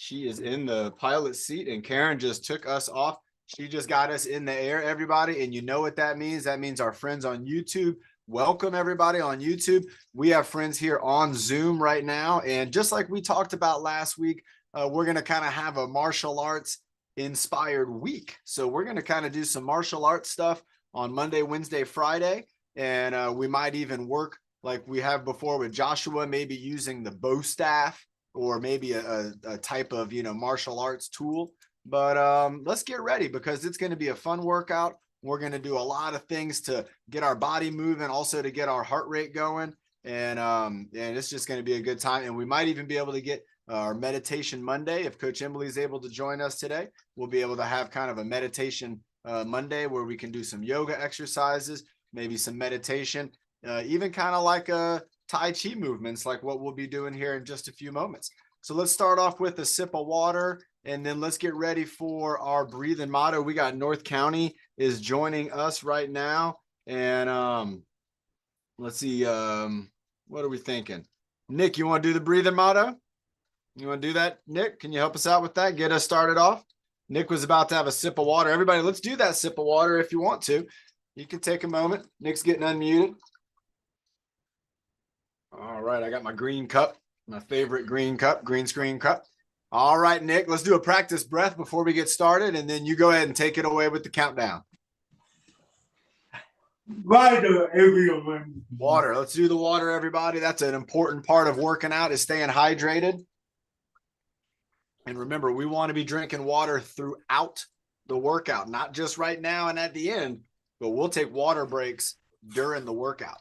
She is in the pilot seat, and Karen just took us off. She just got us in the air, everybody. And you know what that means? That means our friends on YouTube. Welcome, everybody on YouTube. We have friends here on Zoom right now. And just like we talked about last week, we're going to kind of have a martial arts inspired week. So we're going to kind of do some martial arts stuff on Monday, Wednesday, Friday. And we might even work like we have before with Joshua, maybe using the bow staff or maybe a type of, martial arts tool. But let's get ready because it's going to be a fun workout. We're going to do a lot of things to get our body moving, also to get our heart rate going. And it's just going to be a good time. And we might even be able to get our meditation Monday. If Coach Emily is able to join us today, we'll be able to have kind of a meditation Monday where we can do some yoga exercises, maybe some meditation, even kind of like Tai Chi movements like what we'll be doing here in just a few moments. So let's start off with a sip of water, and then let's get ready for our breathing motto. We got North County is joining us right now. And let's see, what are we thinking? Nick, you want to do the breathing motto? You want to do that, Nick? Can you help us out with that? Get us started off. Nick was about to have a sip of water. Everybody, let's do that sip of water if you want to. You can take a moment. Nick's getting unmuted. All right, I got my green cup, my favorite green cup, green screen cup. All right, Nick, let's do a practice breath before we get started, and then you go ahead and take it away with the countdown. Water, everyone. Water. Let's do the water, everybody. That's an important part of working out is staying hydrated. And remember, we want to be drinking water throughout the workout, not just right now and at the end, but we'll take water breaks during the workout.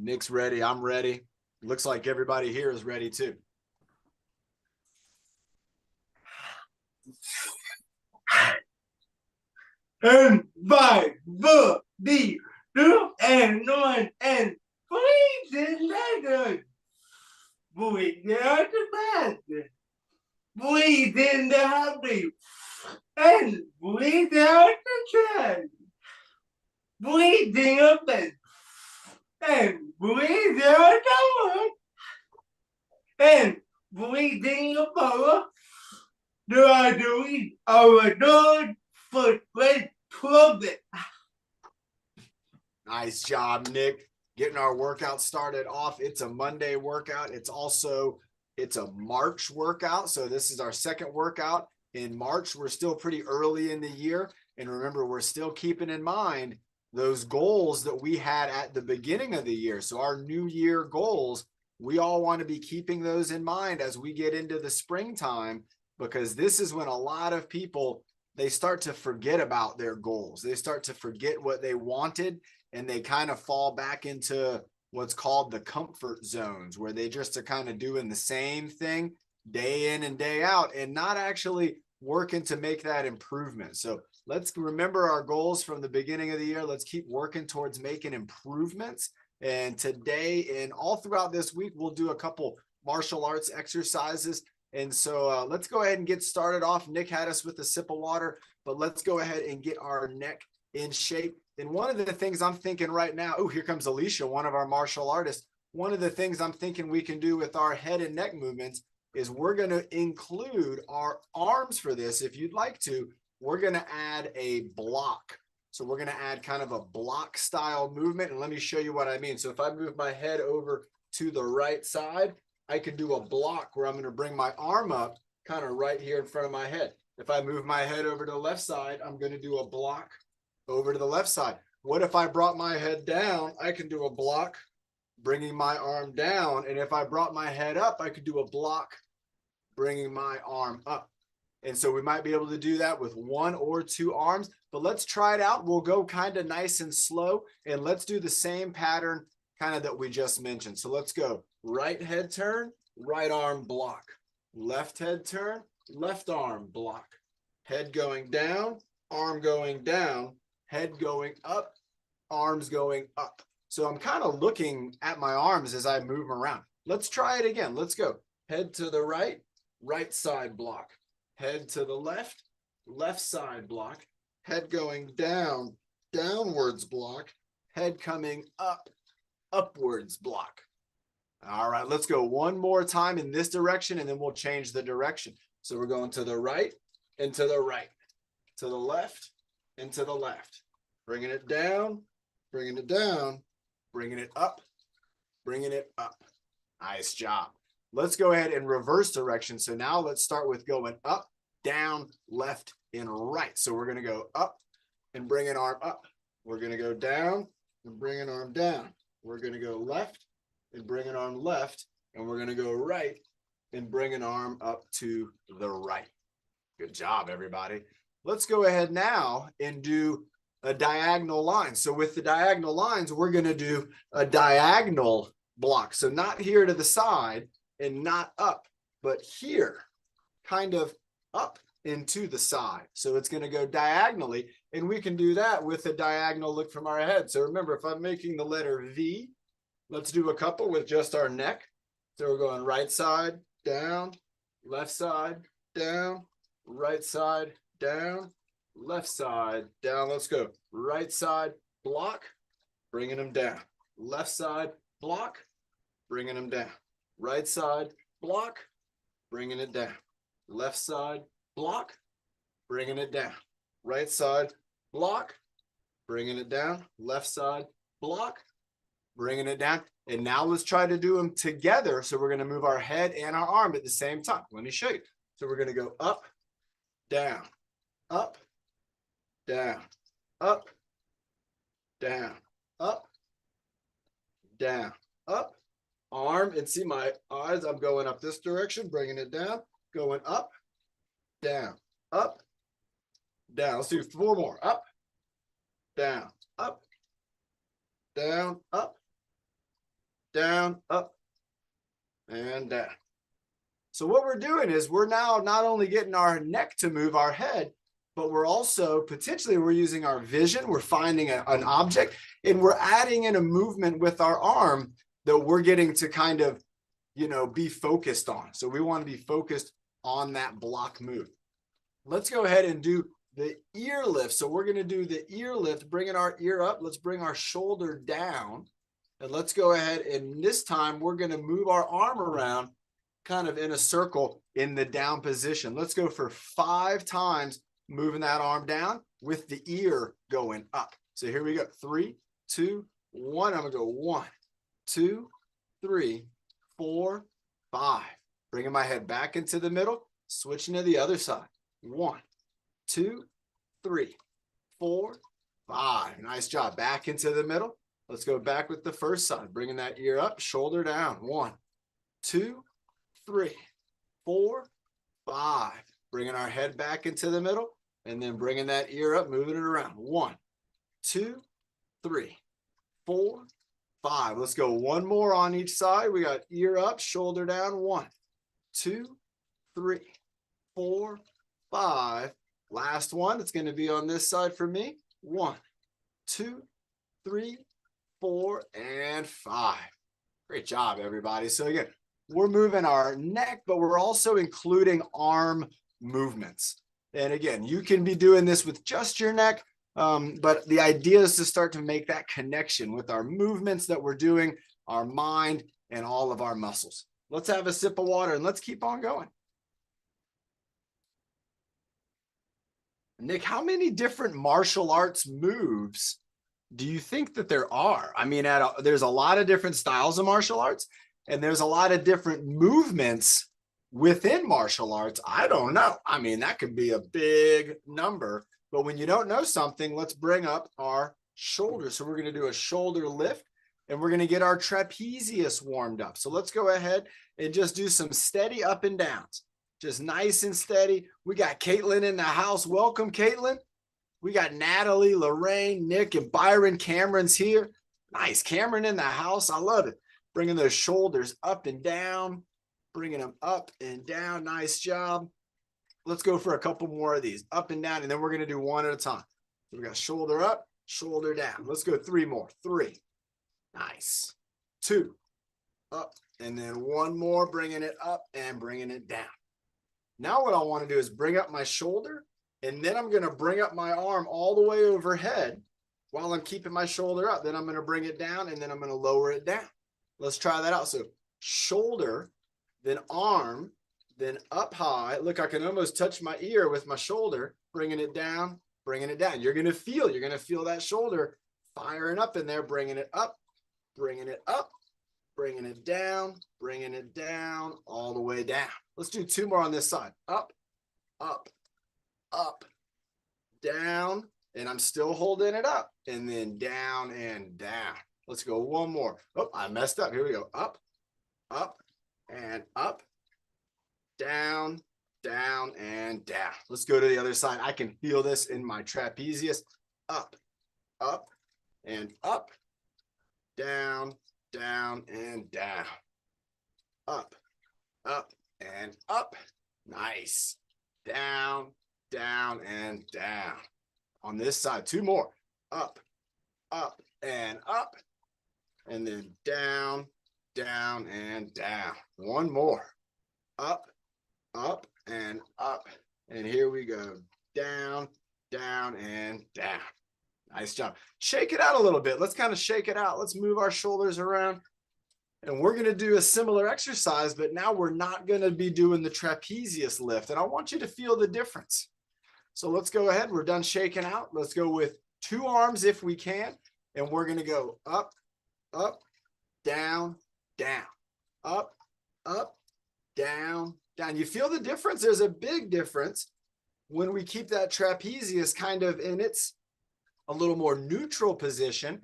Nick's ready. I'm ready. Looks like everybody here is ready too. And 5, 4, 3, 2, and 1, and breathe in later. Breathe out the breath. Breathe in the heartbeat. And breathe out the chest. Breathe in your belly. And breathe out the world. And breathe in your power. Do I do it? Our Lord for great profit. Nice job, Nick. Getting our workout started off. It's a Monday workout. It's a March workout. So this is our second workout in March. We're still pretty early in the year. And remember, we're still keeping in mind those goals that we had at the beginning of the year. So our new year goals, we all want to be keeping those in mind as we get into the springtime, because this is when a lot of people, they start to forget about their goals. They start to forget what they wanted, and they kind of fall back into what's called the comfort zones, where they just are kind of doing the same thing day in and day out and not actually working to make that improvement. So let's remember our goals from the beginning of the year. Let's keep working towards making improvements. And today and all throughout this week, we'll do a couple martial arts exercises. And so let's go ahead and get started off. Nick had us with a sip of water, but let's go ahead and get our neck in shape. And one of the things I'm thinking right now, oh, here comes Alicia, one of our martial artists. One of the things I'm thinking we can do with our head and neck movements is we're going to include our arms for this. If you'd like to, we're going to add a block. So we're going to add kind of a block style movement. And let me show you what I mean. So if I move my head over to the right side, I can do a block where I'm going to bring my arm up kind of right here in front of my head. If I move my head over to the left side, I'm going to do a block over to the left side. What if I brought my head down? I can do a block bringing my arm down. And if I brought my head up, I could do a block bringing my arm up. And so we might be able to do that with one or two arms, but let's try it out. We'll go kind of nice and slow, and let's do the same pattern kind of that we just mentioned. So let's go right head turn, right arm block, left head turn, left arm block, head going down, arm going down, head going up, arms going up. So I'm kind of looking at my arms as I move around. Let's try it again. Let's go. Head to the right, right side block. Head to the left, left side block. Head going down, downwards block. Head coming up, upwards block. All right, let's go one more time in this direction, and then we'll change the direction. So we're going to the right and to the right, to the left and to the left, bringing it down, bringing it down, bringing it up, bringing it up. Nice job. Let's go ahead and reverse direction. So now let's start with going up, down, left, and right. So we're going to go up and bring an arm up. We're going to go down and bring an arm down. We're going to go left and bring an arm left, and we're going to go right and bring an arm up to the right. Good job, everybody. Let's go ahead now and do a diagonal line. So with the diagonal lines, we're going to do a diagonal block. So not here to the side and not up, but here, kind of up into the side. So it's going to go diagonally, and we can do that with a diagonal look from our head. So remember, if I'm making the letter V, let's do a couple with just our neck. So we're going right side, down, left side, down, right side, down, left side, down. Let's go. Right side, block, bringing them down. Left side, block, bringing them down. Right side, block, bringing it down. Left side, block, bringing it down. Right side, block, bringing it down. Left side, block, bringing it down. And now let's try to do them together. So we're going to move our head and our arm at the same time. Let me show you. So we're going to go up, down, up, down, up, down, up, down, up, arm, and see my eyes. I'm going up this direction, bringing it down, going up, down, up, down. Let's do 4 more. Up, down, up, down, up, down, up, and down. So what we're doing is we're now not only getting our neck to move, our head, but we're also potentially we're using our vision. We're finding an object, and we're adding in a movement with our arm that we're getting to kind of, be focused on. So we want to be focused on that block move. Let's go ahead and do the ear lift. So we're going to do the ear lift, bringing our ear up. Let's bring our shoulder down. And let's go ahead, and this time we're going to move our arm around kind of in a circle in the down position. Let's go for 5 times, moving that arm down with the ear going up. So here we go. 3, 2, 1. I'm going to go 1, 2, 3, 4, 5. Bringing my head back into the middle, switching to the other side. 1, 2, 3, 4, 5. Nice job. Back into the middle. Let's go back with the first side, bringing that ear up, shoulder down. 1, 2, 3, 4, 5. Bringing our head back into the middle, and then bringing that ear up, moving it around. 1, 2, 3, 4, 5. Let's go one more on each side. We got ear up, shoulder down. 1, 2, 3, 4, 5. Last one. It's going to be on this side for me. 1, 2, 3, 4, and 5. Great job, everybody. So again, we're moving our neck, but we're also including arm movements. And again, you can be doing this with just your neck, but the idea is to start to make that connection with our movements that we're doing, our mind, and all of our muscles. Let's have a sip of water and let's keep on going. Nick, how many different martial arts moves do you think that there are? I mean, there's a lot of different styles of martial arts, and there's a lot of different movements within martial arts. I don't know. I mean, that could be a big number, but when you don't know something, let's bring up our shoulders. So we're going to do a shoulder lift, and we're going to get our trapezius warmed up. So let's go ahead and just do some steady up and downs. Just nice and steady. We got Caitlin in the house. Welcome, Caitlin. We got Natalie, Lorraine, Nick, and Byron. Cameron's here. Nice. Cameron in the house. I love it. Bringing those shoulders up and down. Bringing them up and down. Nice job. Let's go for a couple more of these. Up and down, and then we're going to do one at a time. So we got shoulder up, shoulder down. Let's go 3 more. 3. Nice. 2. Up. And then 1 more. Bringing it up and bringing it down. Now what I want to do is bring up my shoulder, and then I'm going to bring up my arm all the way overhead while I'm keeping my shoulder up. Then I'm going to bring it down, and then I'm going to lower it down. Let's try that out. So shoulder, then arm, then up high. Look, I can almost touch my ear with my shoulder, bringing it down, bringing it down. You're going to feel that shoulder firing up in there, bringing it up, bringing it up, bringing it down, all the way down. Let's do 2 more on this side. Up, up, up, down, and I'm still holding it up, and then down and down. Let's go 1 more. Oh, I messed up. Here we go. Up, up, and up, down, down, and down. Let's go to the other side. I can feel this in my trapezius. Up, up, and up, down, down, and down. Up, up, and up. Nice. Down, down, and down. On this side, 2 more. Up, up, and up. And then down, down, and down. 1 more. Up, up, and up. And here we go. Down, down, and down. Nice job. Shake it out a little bit. Let's kind of shake it out. Let's move our shoulders around. And we're going to do a similar exercise, but now we're not going to be doing the trapezius lift. And I want you to feel the difference. So let's go ahead. We're done shaking out. Let's go with 2 arms if we can. And we're going to go up, up, down, down, up, up, down, down. You feel the difference? There's a big difference when we keep that trapezius kind of in its a little more neutral position,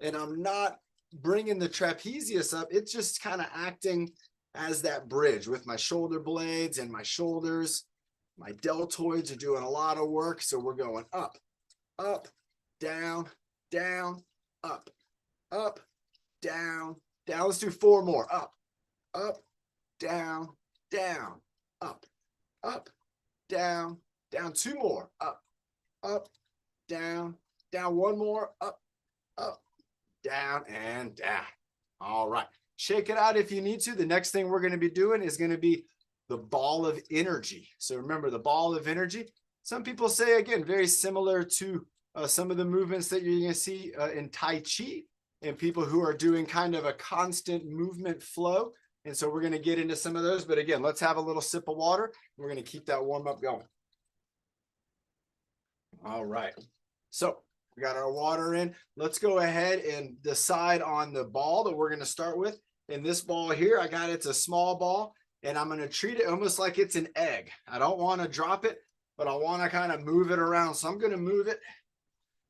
and I'm not bringing the trapezius up. It's just kind of acting as that bridge with my shoulder blades and my shoulders. My deltoids are doing a lot of work. So we're going up, up, down, down, up, up, down, down. Let's do 4 more. Up, up, down, down, up, up, down, down. 2 more. Up, up, down, down. 1 more. Up, up, down, and down. All right. Shake it out if you need to. The next thing we're going to be doing is going to be the ball of energy. So remember the ball of energy. Some people say, again, very similar to some of the movements that you're going to see in Tai Chi and people who are doing kind of a constant movement flow. And so we're going to get into some of those. But again, let's have a little sip of water. We're going to keep that warm up going. All right. So we got our water in. Let's go ahead and decide on the ball that we're going to start with. And this ball here, I got it's a small ball, and I'm going to treat it almost like it's an egg. I don't want to drop it, but I want to kind of move it around. So I'm going to move it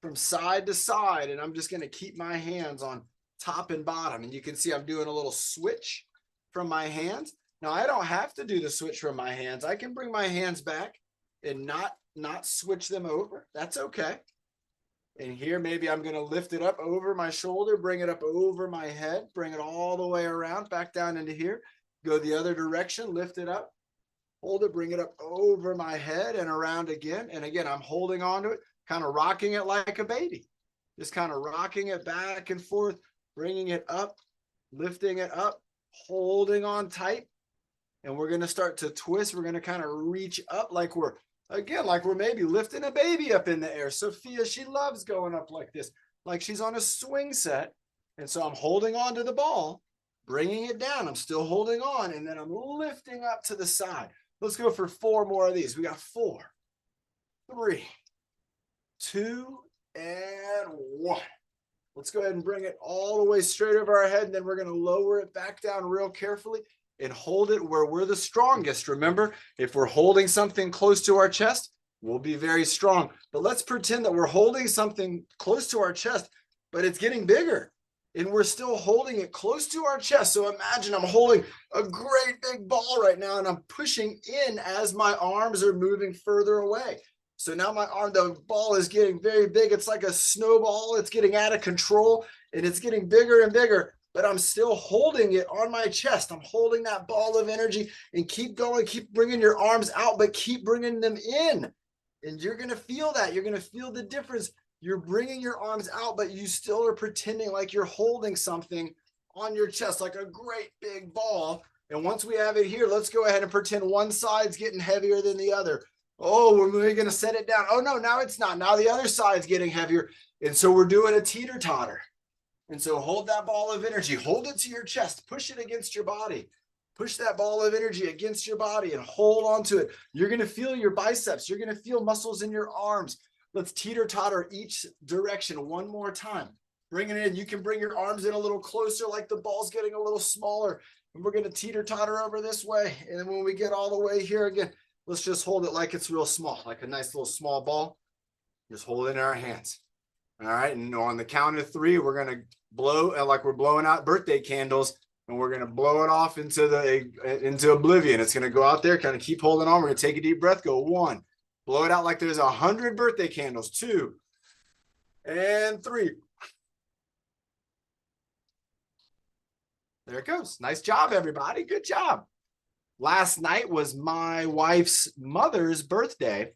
from side to side, and I'm just going to keep my hands on top and bottom. And you can see I'm doing a little switch from my hands. Now, I don't have to do the switch from my hands. I can bring my hands back and not switch them over. That's okay. And here, maybe I'm going to lift it up over my shoulder, bring it up over my head, bring it all the way around, back down into here, go the other direction, lift it up, hold it, bring it up over my head and around again. And again, I'm holding on to it, kind of rocking it like a baby, just kind of rocking it back and forth, bringing it up, lifting it up, holding on tight. And we're going to start to twist. We're going to kind of reach up like we're maybe lifting a baby up in the air. Sophia, she loves going up like this, like she's on a swing set. And so I'm holding on to the ball, bringing it down. I'm still holding on, and then I'm lifting up to the side. Let's go for 4 more of these. We got 4, 3, 2, and 1. Let's go ahead and bring it all the way straight over our head, and then we're going to lower it back down real carefully and hold it where we're the strongest. Remember, if we're holding something close to our chest, we'll be very strong. But let's pretend that we're holding something close to our chest, but it's getting bigger, and we're still holding it close to our chest. So imagine I'm holding a great big ball right now, and I'm pushing in as my arms are moving further away. So now the ball is getting very big. It's like a snowball. It's getting out of control, and it's getting bigger and bigger. But I'm still holding it on my chest. I'm holding that ball of energy, and keep going, keep bringing your arms out, but keep bringing them in. And you're going to feel that. You're going to feel the difference. You're bringing your arms out, but you still are pretending like you're holding something on your chest, like a great big ball. And once we have it here, let's go ahead and pretend one side's getting heavier than the other. Oh, we're going to set it down. Oh, no, now it's not. Now the other side's getting heavier. And so we're doing a teeter-totter. And so hold that ball of energy, hold it to your chest, push it against your body. Push that ball of energy against your body and hold on to it. You're going to feel your biceps. You're going to feel muscles in your arms. Let's teeter-totter each direction one more time. Bring it in. You can bring your arms in a little closer, like the ball's getting a little smaller. And we're going to teeter-totter over this way. And then when we get all the way here again, let's just hold it like it's real small, like a nice little small ball. Just hold it in our hands. All right. And on the count of 3, we're going to blow like we're blowing out birthday candles. And we're going to blow it off into oblivion. It's going to go out there, kind of keep holding on. We're going to take a deep breath, go 1, blow it out like there's 100 birthday candles, 2, and 3. There it goes. Nice job, everybody. Good job. Last night was my wife's mother's birthday,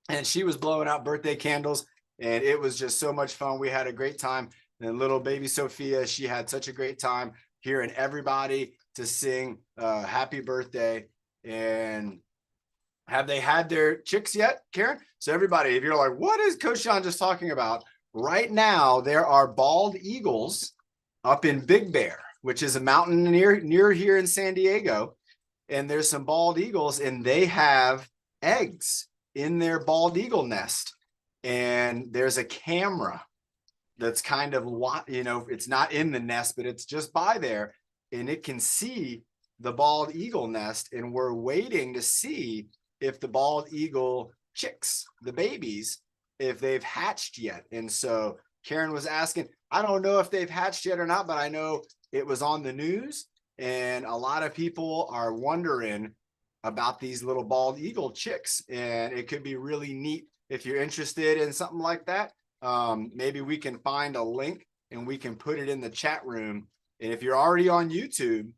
and she was blowing out birthday candles, and it was just so much fun. We had a great time. And little baby Sophia, she had such a great time hearing everybody to sing happy birthday. And have they had their chicks yet, Karen? So everybody, if you're like, what is Coach Sean just talking about? Right now, there are bald eagles up in Big Bear, which is a mountain near here in San Diego. And there's some bald eagles, and they have eggs in their bald eagle nest. And there's a camera that's kind of, it's not in the nest, but it's just by there, and it can see the bald eagle nest. And we're waiting to see if the bald eagle chicks, the babies, if they've hatched yet. And so Karen was asking, I don't know if they've hatched yet or not, but I know it was on the news, and a lot of people are wondering about these little bald eagle chicks, and it could be really neat if you're interested in something like that. Maybe we can find a link and we can put it in the chat room. And if you're already on YouTube,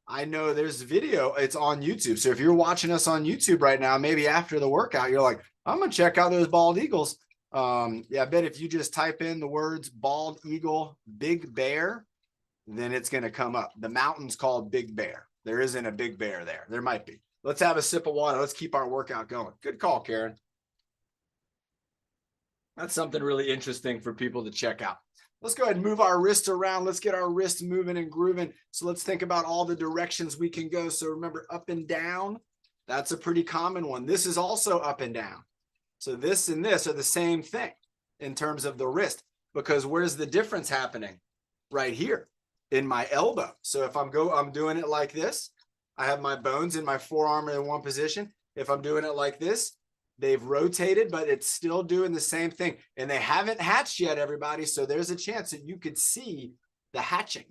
I know there's video, it's on YouTube. So if you're watching us on YouTube right now, maybe after the workout, you're like, I'm going to check out those bald eagles. Yeah, I bet if you just type in the words bald eagle, Big Bear, then it's going to come up. The mountain's called Big Bear. There isn't a Big Bear there. There might be. Let's have a sip of water. Let's keep our workout going. Good call, Karen. That's something really interesting for people to check out. Let's go ahead and move our wrists around. Let's get our wrists moving and grooving. So let's think about all the directions we can go. So remember, up and down, that's a pretty common one. This is also up and down. So this and this are the same thing in terms of the wrist, because where's the difference happening? Right here in my elbow. So if I'm doing it like this, I have my bones in my forearm in one position. If I'm doing it like this, they've rotated, but it's still doing the same thing. And they haven't hatched yet, everybody. So there's a chance that you could see the hatching.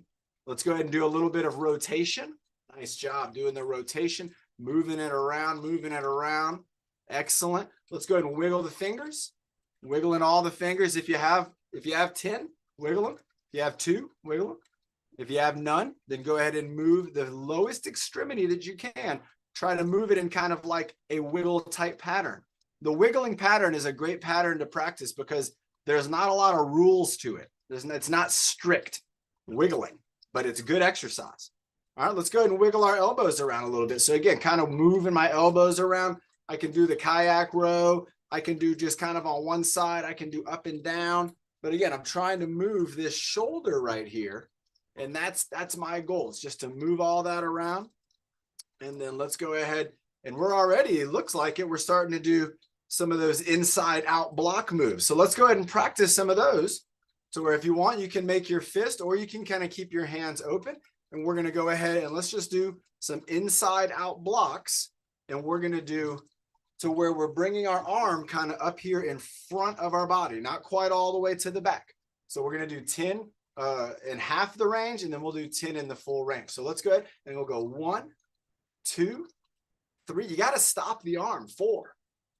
Let's go ahead and do a little bit of rotation. Nice job doing the rotation, moving it around, moving it around. Excellent. Let's go ahead and wiggle the fingers. Wiggling all the fingers. If you have 10, wiggle them. If you have 2, wiggle them. If you have none, then go ahead and move the lowest extremity that you can. Try to move it in kind of like a wiggle type pattern. The wiggling pattern is a great pattern to practice because there's not a lot of rules to it. It's not strict wiggling, but it's good exercise. All right, let's go ahead and wiggle our elbows around a little bit. So again, kind of moving my elbows around. I can do the kayak row. I can do just kind of on one side. I can do up and down. But again, I'm trying to move this shoulder right here. And that's my goal. It's just to move all that around. And then let's go ahead. And we're already, it looks like it, we're starting to do some of those inside out block moves. So let's go ahead and practice some of those. So where if you want, you can make your fist, or you can kind of keep your hands open. And we're going to go ahead and let's just do some inside out blocks. And we're going to do to where we're bringing our arm kind of up here in front of our body, not quite all the way to the back. So we're going to do 10 in half the range, and then we'll do 10 in the full range. So let's go ahead and we'll go 1, 2, 3. You got to stop the arm. 4,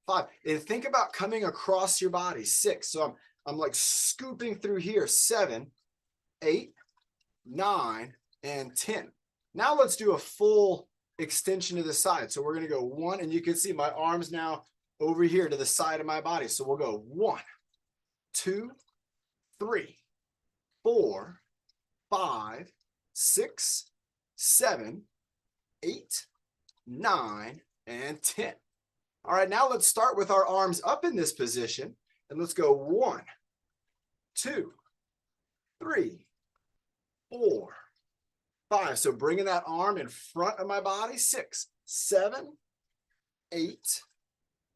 5. And think about coming across your body. 6. So I'm like scooping through here. 7, 8, 9, and 10. Now let's do a full extension to the side. So we're going to go 1, and you can see my arms now over here to the side of my body. So we'll go 1, 2, 3, 4, 5, 6, 7, 8, 9, and 10. All right, now let's start with our arms up in this position, and let's go 1, 2, 3, 4, 5. So bringing that arm in front of my body. 6, 7, 8,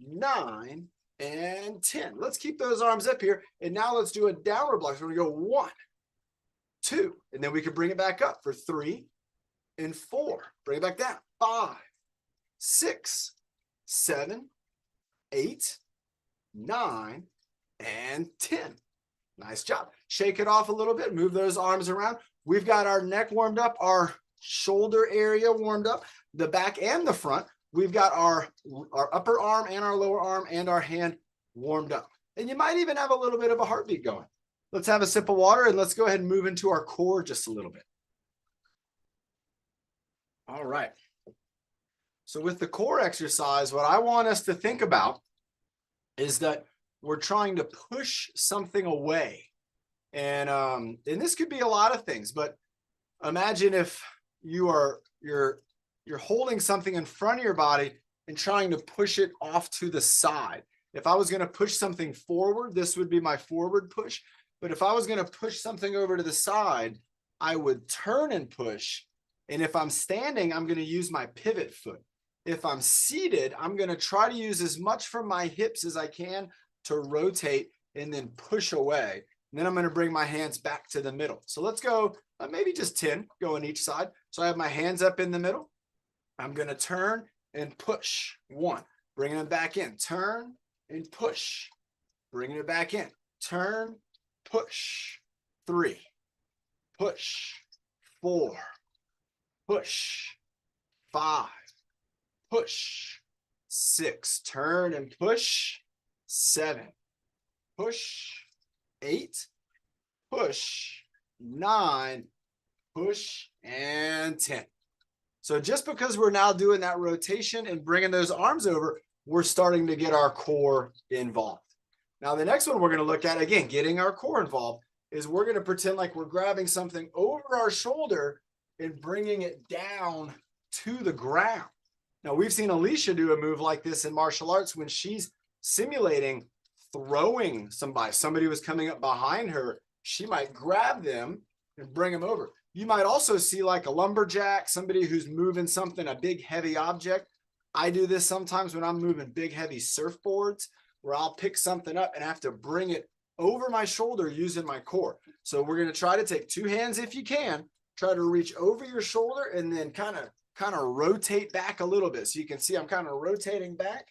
9, and 10. Let's keep those arms up here. And now let's do a downward block. So we're going to go 1, 2, and then we can bring it back up for 3 and 4. Bring it back down. 5, 6, 7, 8, 9, and 10. Nice job. Shake it off a little bit. Move those arms around. We've got our neck warmed up, our shoulder area warmed up, the back and the front. We've got our upper arm and our lower arm and our hand warmed up. And you might even have a little bit of a heartbeat going. Let's have a sip of water and let's go ahead and move into our core just a little bit. All right. So with the core exercise, what I want us to think about is that we're trying to push something away. And this could be a lot of things, but imagine if you're holding something in front of your body and trying to push it off to the side. If I was going to push something forward, this would be my forward push. But if I was going to push something over to the side, I would turn and push. And if I'm standing, I'm going to use my pivot foot. If I'm seated, I'm going to try to use as much from my hips as I can to rotate and then push away. And then I'm going to bring my hands back to the middle. So let's go maybe just 10, go on each side. So I have my hands up in the middle. I'm going to turn and push. 1, bringing them back in. Turn and push. Bringing it back in. Turn, push. 3, push. 4, push. 5, push. 6, turn and push. 7, push. 8, push. 9, push, and 10. So just because we're now doing that rotation and bringing those arms over, we're starting to get our core involved. Now, the next one we're going to look at, again, getting our core involved, is we're going to pretend like we're grabbing something over our shoulder and bringing it down to the ground. Now, we've seen Alicia do a move like this in martial arts when she's simulating throwing somebody was coming up behind her. She might grab them and bring them over. You might also see like a lumberjack, somebody who's moving something, a big heavy object. I do this sometimes when I'm moving big heavy surfboards, where I'll pick something up and have to bring it over my shoulder using my core. So we're going to try to take 2 hands if you can, try to reach over your shoulder and then kind of rotate back a little bit. So you can see I'm kind of rotating back,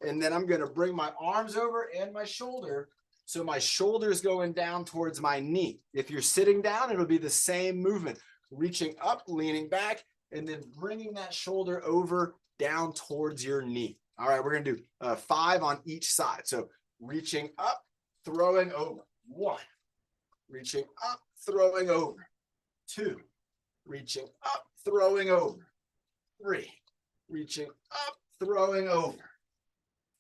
and then I'm going to bring my arms over and my shoulder. So my shoulder's going down towards my knee. If you're sitting down, it'll be the same movement, reaching up, leaning back, and then bringing that shoulder over down towards your knee. All right, we're going to do 5 on each side. So reaching up, throwing over. 1, reaching up, throwing over. 2, reaching up, throwing over. 3, reaching up, throwing over.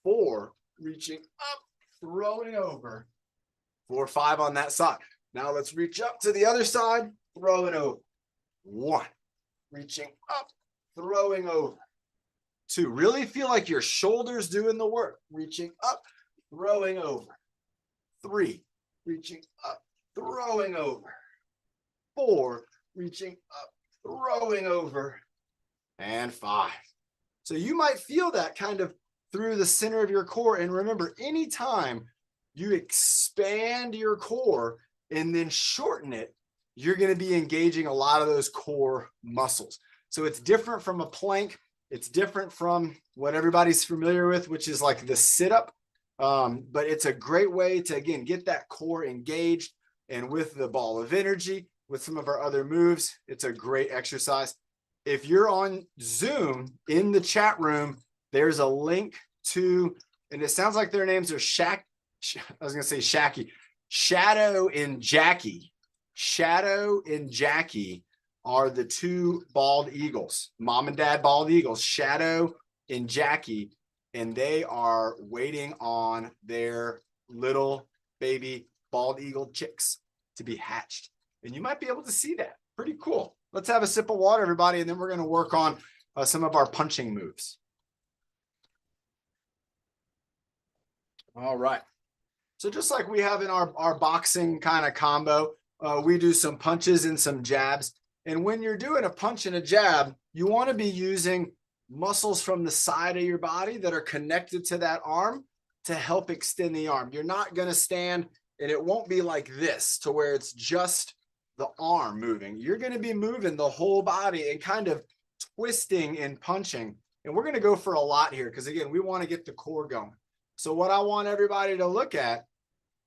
4, reaching up, throwing over. 4, 5 on that side. Now let's reach up to the other side, throw it over. 1, reaching up, throwing over. 2, really feel like your shoulders doing the work, reaching up, throwing over. 3, reaching up, throwing over. 4, reaching up, throwing over. And 5. So you might feel that kind of through the center of your core. And remember, anytime you expand your core and then shorten it, you're going to be engaging a lot of those core muscles. So it's different from a plank. It's different from what everybody's familiar with, which is like the sit-up. But it's a great way to, again, get that core engaged. And with the ball of energy, with some of our other moves, it's a great exercise. If you're on Zoom, in the chat room, there's a link to, and it sounds like their names are Shadow and Jackie. Shadow and Jackie are the 2 bald eagles, mom and dad bald eagles, Shadow and Jackie, and they are waiting on their little baby bald eagle chicks to be hatched. And you might be able to see that. Pretty cool. Let's have a sip of water, everybody, and then we're going to work on some of our punching moves. All right. So just like we have in our boxing kind of combo, we do some punches and some jabs. And when you're doing a punch and a jab, you want to be using muscles from the side of your body that are connected to that arm to help extend the arm. You're not going to stand, and it won't be like this to where it's just the arm moving. You're going to be moving the whole body and kind of twisting and punching. And we're going to go for a lot here because, again, we want to get the core going. So what I want everybody to look at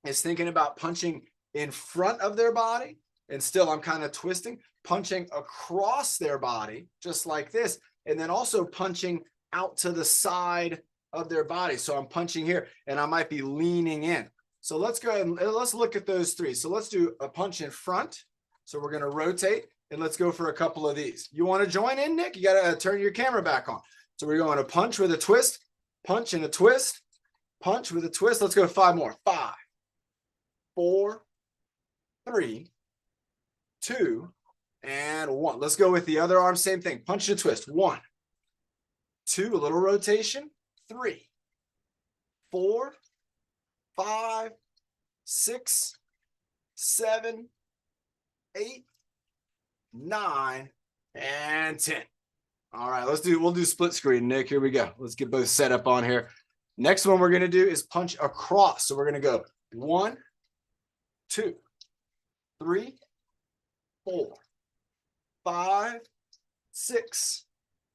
is thinking about punching in front of their body. And still, I'm kind of twisting, punching across their body, just like this. And then also punching out to the side of their body. So I'm punching here and I might be leaning in. So let's go ahead and let's look at those three. So let's do a punch in front. So we're going to rotate and let's go for a couple of these. You want to join in, Nick? You got to turn your camera back on. So we're going to punch with a twist, punch and a twist, punch with a twist. Let's go 5 more. 5, 4, 3, 2, and 1. Let's go with the other arm. Same thing. Punch and twist. 1, 2, a little rotation. 3, 4, 5, 6, 7, 8, 9, and 10. All right, we'll do split screen, Nick. Here we go. Let's get both set up on here. Next one we're going to do is punch across. So we're going to go 1, 2, 3, 4, 5, 6,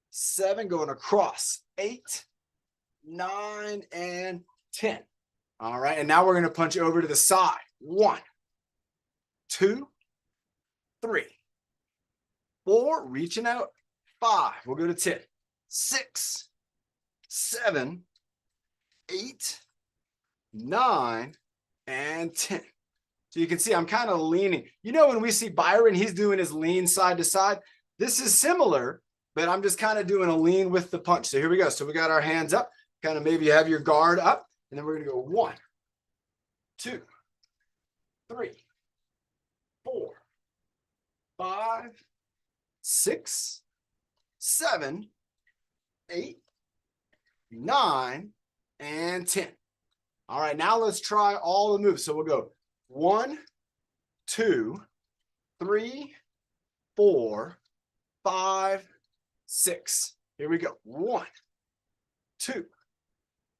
7, going across, 8, 9, and 10. All right, and now we're going to punch over to the side. 1, 2, 3, 4, reaching out. 5, we'll go to 10. 6, 7, 8, 9, and 10. So you can see I'm kind of leaning. You know, when we see Byron, he's doing his lean side to side. This is similar, but I'm just kind of doing a lean with the punch. So here we go. So we got our hands up, kind of maybe have your guard up, and then we're going to go 1, 2, 3, 4, 5, 6, 7, 8, 9, and 10. All right, now let's try all the moves. So we'll go 1, 2, 3, 4, 5, 6. Here we go. 1, 2,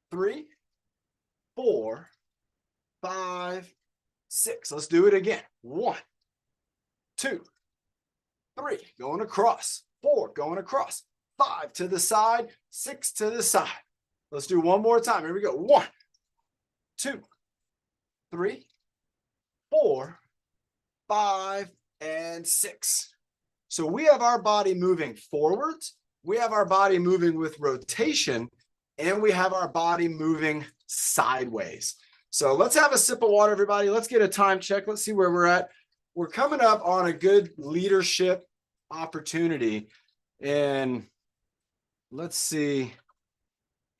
3, 4, 5, 6. Let's do it again. 1, 2, 3, going across. 4, going across. 5 to the side. 6 to the side. Let's do one more time. Here we go. 1, 2, 3, 4, 5, and 6. So we have our body moving forwards. We have our body moving with rotation, and we have our body moving sideways. So let's have a sip of water, everybody. Let's get a time check. Let's see where we're at. We're coming up on a good leadership opportunity, and let's see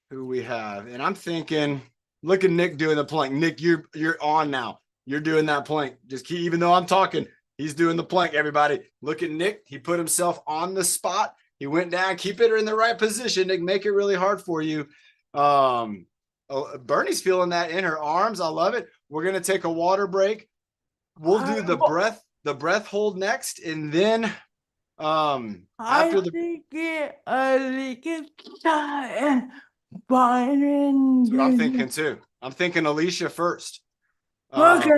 who we have. And I'm thinking, look at Nick doing the plank. Nick, you're on now. You're doing that plank. Just keep, even though I'm talking, he's doing the plank, everybody. Look at Nick. He put himself on the spot. He went down. Keep it in the right position, Nick. Make it really hard for you. Bernie's feeling that in her arms. I love it. We're going to take a water break. We'll do the breath hold next, and then after the Byron. That's what I'm thinking too. I'm thinking Alicia first. Okay.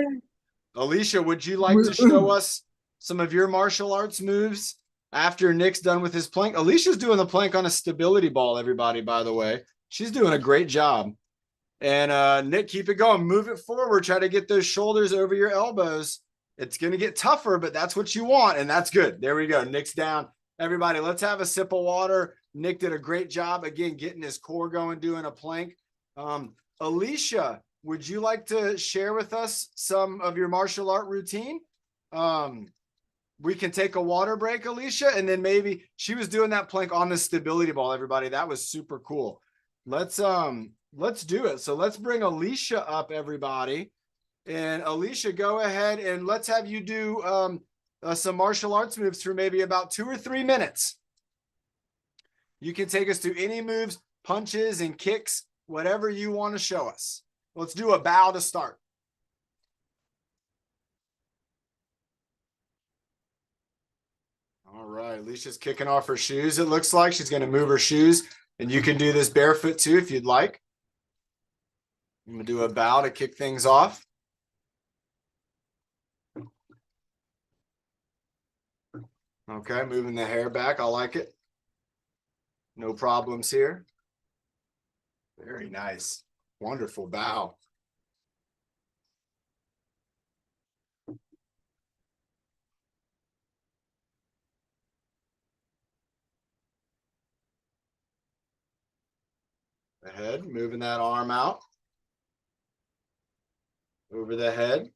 Alicia, would you like to show us some of your martial arts moves after Nick's done with his plank? Alicia's doing the plank on a stability ball, everybody, by the way. She's doing a great job. And Nick, keep it going. Move it forward. Try to get those shoulders over your elbows. It's going to get tougher, but that's what you want, and that's good. There we go. Nick's down. Everybody, let's have a sip of water. Nick did a great job, again, getting his core going, doing a plank. Alicia, would you like to share with us some of your martial art routine? We can take a water break, Alicia, and then maybe she was doing that plank on the stability ball, everybody. That was super cool. Let's do it. So let's bring Alicia up, everybody. And Alicia, go ahead and let's have you do some martial arts moves for maybe about 2 or 3 minutes. You can take us through any moves, punches and kicks, whatever you want to show us. Let's do a bow to start. All right, Alicia's kicking off her shoes. It looks like she's going to move her shoes, and you can do this barefoot too if you'd like. I'm going to do a bow to kick things off. Okay, moving the hair back. I like it. No problems here. Very nice. Wonderful bow. The head, moving that arm out. Over the head.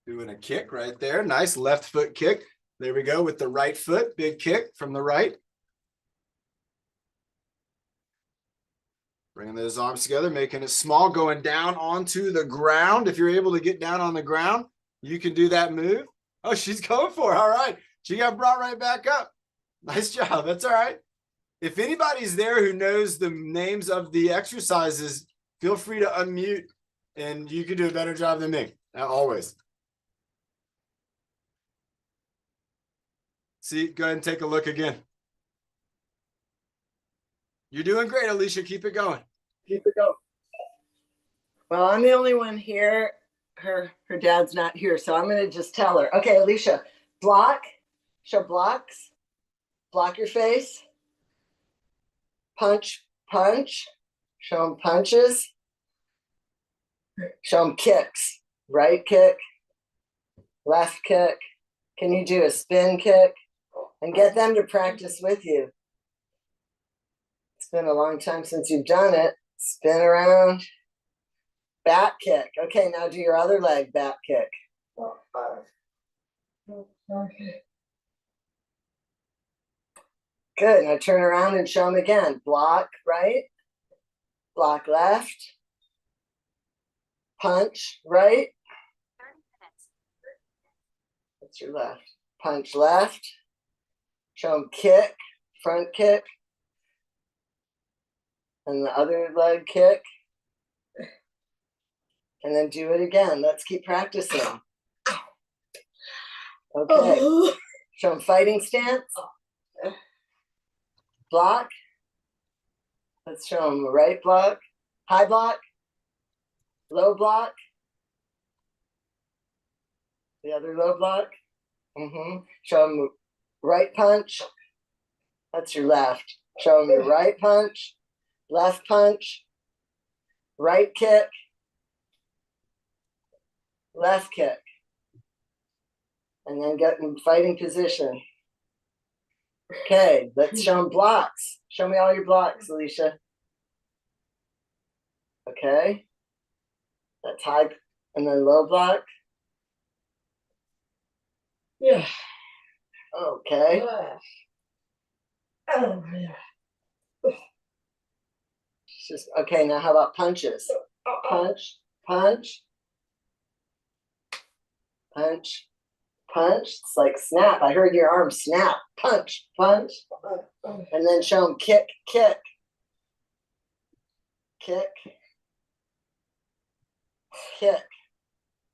Doing a kick right there. Nice left foot kick. There we go with the right foot. Big kick from the right. Bringing those arms together, making it small, going down onto the ground. If you're able to get down on the ground, you can do that move. Oh, she's going for it. All right. She got brought right back up. Nice job. That's all right. If anybody's there who knows the names of the exercises, feel free to unmute and you can do a better job than me. Always. See, go ahead and take a look again. You're doing great, Alicia. Keep it going. Keep it going. Well, I'm the only one here. Her dad's not here, so I'm going to just tell her. Okay, Alicia, block. Show blocks. Block your face. Punch, punch. Show them punches. Show them kicks. Right kick. Left kick. Can you do a spin kick? And get them to practice with you. It's been a long time since you've done it. Spin around. Back kick. Okay, now do your other leg back kick. Good. Now turn around and show them again. Block right. Block left. Punch right. That's your left. Punch left. Show them kick. Front kick. And the other leg kick. And then do it again. Let's keep practicing. Okay. Show them fighting stance. Block. Let's show them right block. High block. Low block. The other low block. Show them right punch. That's your left. Show them your right punch. Left punch. Right kick. Left kick. And then get in fighting position. Okay, let's show them blocks. Show me all your blocks, Alicia. Okay. That's high and then low block. Yeah. Okay. Just okay, now how about punches? Punch, punch. Punch, punch. It's like snap. I heard your arm snap. Punch, punch. And then show them kick, kick. Kick. Kick.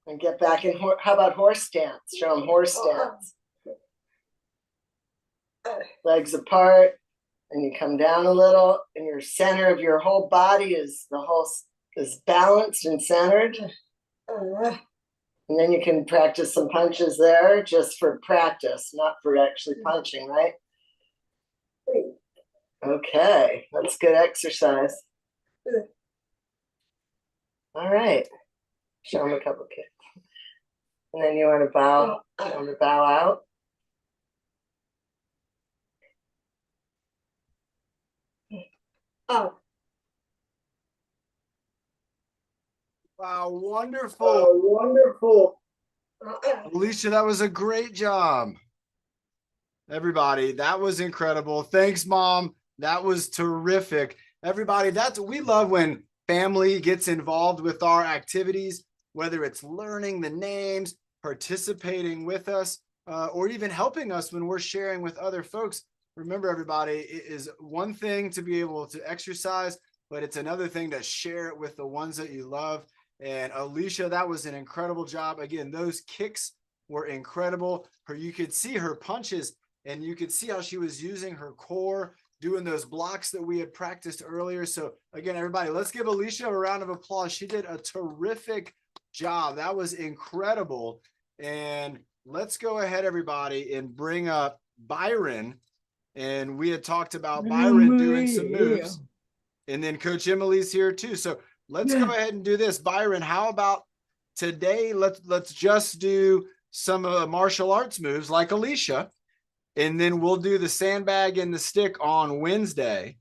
And get back in. How about horse stance? Show them horse stance. Legs apart. And you come down a little. And your center of your whole body is balanced and centered. And then you can practice some punches there just for practice, not for actually punching, right? Okay, that's good exercise. All right. Show them a couple kicks. And then you want to bow, show them to bow out. Oh. Wow, wonderful. Wonderful. Alicia, that was a great job. Everybody, that was incredible. Thanks, Mom. That was terrific. Everybody, we love when family gets involved with our activities, whether it's learning the names, participating with us, or even helping us when we're sharing with other folks. Remember, everybody, it is one thing to be able to exercise, but it's another thing to share it with the ones that you love. And Alicia, that was an incredible job. Again, those kicks were incredible. You could see her punches, and you could see how she was using her core, doing those blocks that we had practiced earlier. So again, everybody, let's give Alicia a round of applause. She did a terrific job. That was incredible. And let's go ahead, everybody, and bring up Byron. And we had talked about Byron doing some moves. And then Coach Emily's here too. So let's go ahead and do this. Byron, how about today? Let's just do some martial arts moves like Alicia. And then we'll do the sandbag and the stick on Wednesday.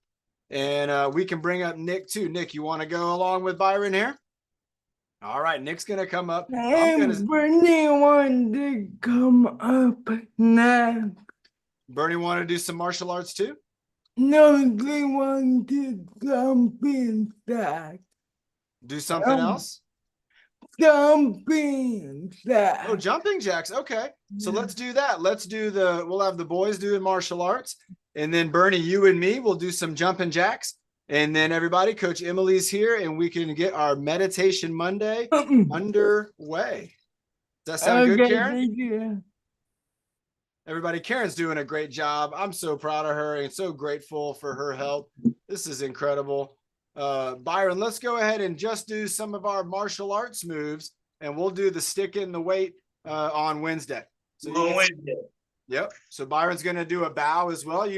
And we can bring up Nick too. Nick, you want to go along with Byron here? All right, Nick's going to come up. Bernie wanted to come up now. Bernie want to do some martial arts too? No, they want to jump inside. Do something else? Jumping jacks. Oh, jumping jacks. Okay. So let's do that. We'll have the boys doing martial arts. And then Bernie, you and me will do some jumping jacks. And then everybody, Coach Emily's here, and we can get our Meditation Monday underway. Does that sound good, Karen? Yeah. Everybody, Karen's doing a great job. I'm so proud of her and so grateful for her help. This is incredible. Byron, let's go ahead and just do some of our martial arts moves, and we'll do the stick in the weight on Wednesday. So Yep. So Byron's going to do a bow as well.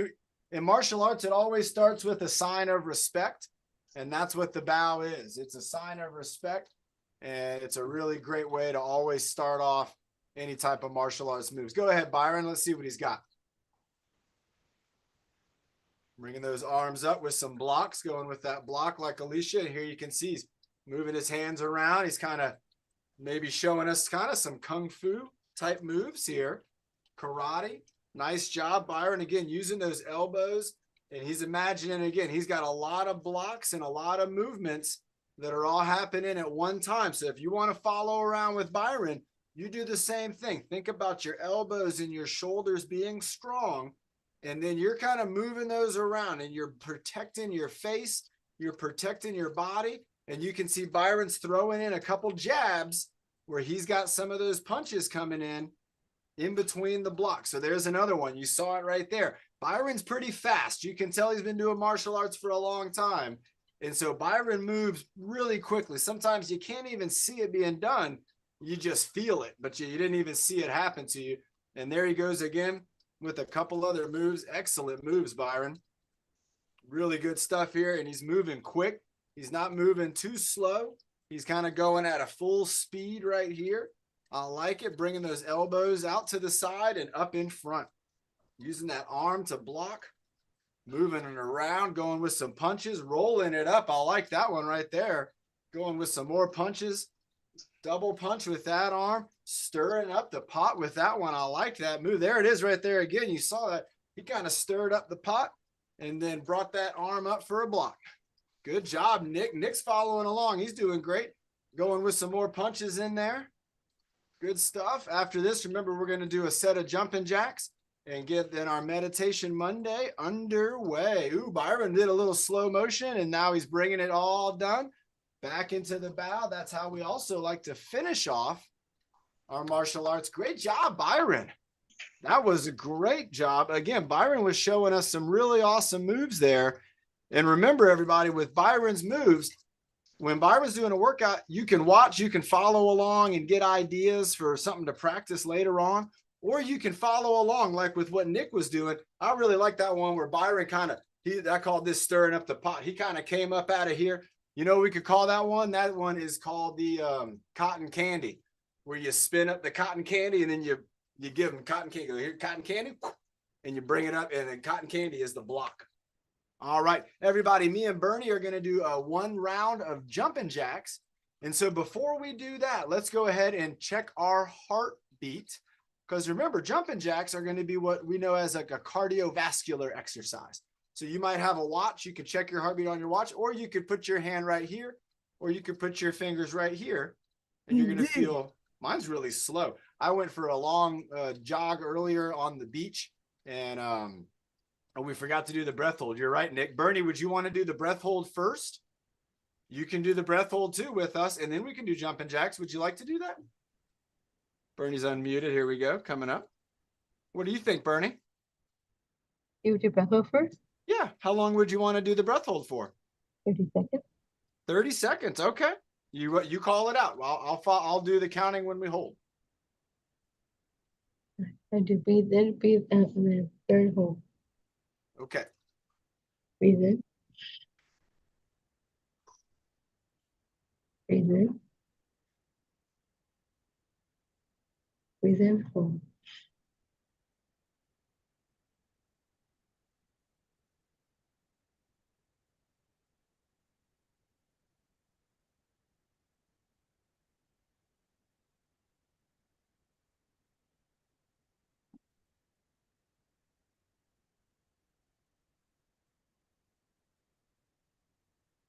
In martial arts, it always starts with a sign of respect, and that's what the bow is. It's a sign of respect, and it's a really great way to always start off any type of martial arts moves. Go ahead, Byron. Let's see what he's got. Bringing those arms up with some blocks, going with that block like Alicia. And here you can see he's moving his hands around. He's kind of maybe showing us kind of some kung fu type moves here. Karate. Nice job, Byron. Again, using those elbows. And he's imagining, again, he's got a lot of blocks and a lot of movements that are all happening at one time. So if you want to follow around with Byron, you do the same thing. Think about your elbows and your shoulders being strong. And then you're kind of moving those around, and you're protecting your face, you're protecting your body. And you can see Byron's throwing in a couple jabs where he's got some of those punches coming in between the blocks. So there's another one. You saw it right there. Byron's pretty fast. You can tell he's been doing martial arts for a long time. And so Byron moves really quickly. Sometimes you can't even see it being done. You just feel it, but you didn't even see it happen to you. And there he goes again with a couple other moves. Excellent moves, Byron. Really good stuff here. And he's moving quick. He's not moving too slow. He's kind of going at a full speed right here. I like it. Bringing those elbows out to the side and up in front. Using that arm to block. Moving it around. Going with some punches. Rolling it up. I like that one right there. Going with some more punches. Double punch with that arm. Stirring up the pot with that one. I like that move. There it is right there again. You saw that. He kind of stirred up the pot and then brought that arm up for a block. Good job, Nick. Nick's following along. He's doing great. Going with some more punches in there. Good stuff. After this, remember, we're going to do a set of jumping jacks and get then our Meditation Monday underway. Ooh, Byron did a little slow motion, and now he's bringing it all done. Back into the bow. That's how we also like to finish off our martial arts. Great job, Byron. That was a great job. Again, Byron was showing us some really awesome moves there. And remember, everybody, with Byron's moves, when Byron's doing a workout, you can watch, you can follow along and get ideas for something to practice later on, or you can follow along like with what Nick was doing. I really like that one where Byron I called this stirring up the pot. He kind of came up out of here. You know, we could call that one. That one is called the cotton candy, where you spin up the cotton candy and then you give them cotton candy. Go, here, cotton candy, and you bring it up, and then cotton candy is the block. All right, everybody, me and Bernie are going to do one round of jumping jacks. And so before we do that, let's go ahead and check our heartbeat. Because remember, jumping jacks are going to be what we know as like a cardiovascular exercise. So you might have a watch. You could check your heartbeat on your watch, or you could put your hand right here, or you could put your fingers right here, and you're going to feel, mine's really slow. I went for a long jog earlier on the beach, and we forgot to do the breath hold. You're right, Nick. Bernie, would you want to do the breath hold first? You can do the breath hold too with us, and then we can do jumping jacks. Would you like to do that? Bernie's unmuted. Here we go. Coming up. What do you think, Bernie? You do breath hold first? Yeah. How long would you want to do the breath hold for? 30 seconds. 30 seconds. Okay. You call it out. I'll do the counting when we hold. I do breathe in, breathe out, and then third hold. Okay. Breathe in. Breathe in. Breathe in, hold.